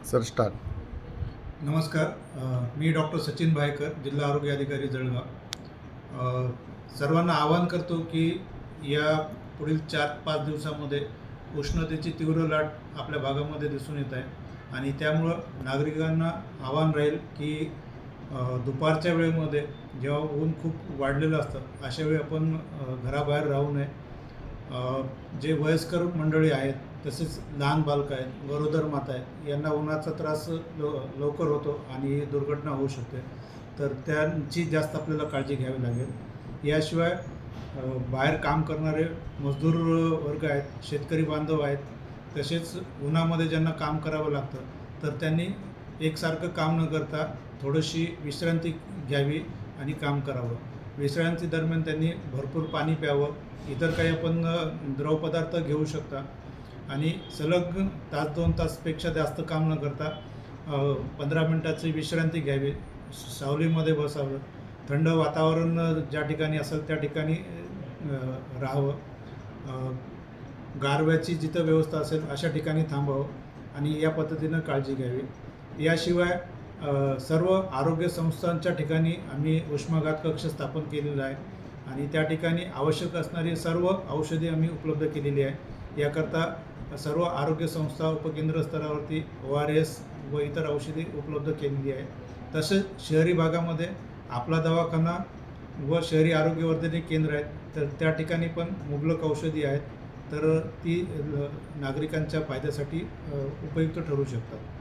Sir start. नमस्कार. मी doctor Sachin भायकर, जिल्हा आरोग्य अधिकारी जळगाव. सर्वांना आवाहन करतो की या पुढील 4-5 दिवसामध्ये उष्णतेची तीव्र लाट आपल्या भागामध्ये दिसून येत आहे आणि त्यामुळं नागरिकांना आव्हान राहील की दुपारच्या वेळेमध्ये जेव्हा ऊन खूप वाढलेलं असतं अशा वेळी आपण घराबाहेर राहू नये. जे वयस्कर मंडळी आहेत, तसेच लहान बालकं आहेत, गरोदर माता आहेत, यांना उन्हाचा त्रास लवकर होतो आणि दुर्घटना होऊ शकते. तर त्यांची जास्त आपल्याला काळजी घ्यावी लागेल. याशिवाय बाहेर काम करणारे मजदूर वर्ग आहेत, शेतकरी बांधव आहेत, तसेच उन्हामध्ये ज्यांना काम करावं लागतं, तर त्यांनी एकसारखं काम न करता थोडीशी विश्रांती घ्यावी आणि काम करावं. विश्रांती दरम्यान त्यांनी भरपूर पाणी प्यावं. इतर काही आपण द्रव पदार्थ घेऊ शकता आणि सलग तास 2 तासपेक्षा जास्त काम न करता 15 मिनटाची विश्रांती घ्यावी. सावलीमध्ये बसावं. थंड वातावरण ज्या ठिकाणी असेल त्या ठिकाणी राहावं. गारव्याची जिथं व्यवस्था असेल अशा ठिकाणी थांबावं आणि या पद्धतीनं काळजी घ्यावी. याशिवाय सर्व आरोग्य संस्थांच्या ठिकाणी आम्ही उष्माघात कक्ष स्थापन केलेला आहे आणि त्या ठिकाणी आवश्यक असणारी सर्व औषधी आम्ही उपलब्ध केलेली आहे. याकरता सर्व आरोग्य संस्था उपकेंद्र स्तरावरती ORS व इतर औषधी उपलब्ध केलेली आहे. तसेच शहरी भागामध्ये आपला दवाखाना व शहरी आरोग्यवर्धिनी केंद्र आहेत, तर त्या ठिकाणी पण मुबलक औषधी आहेत, तर ती नागरिकांच्या फायद्यासाठी उपयुक्त ठरू शकतात.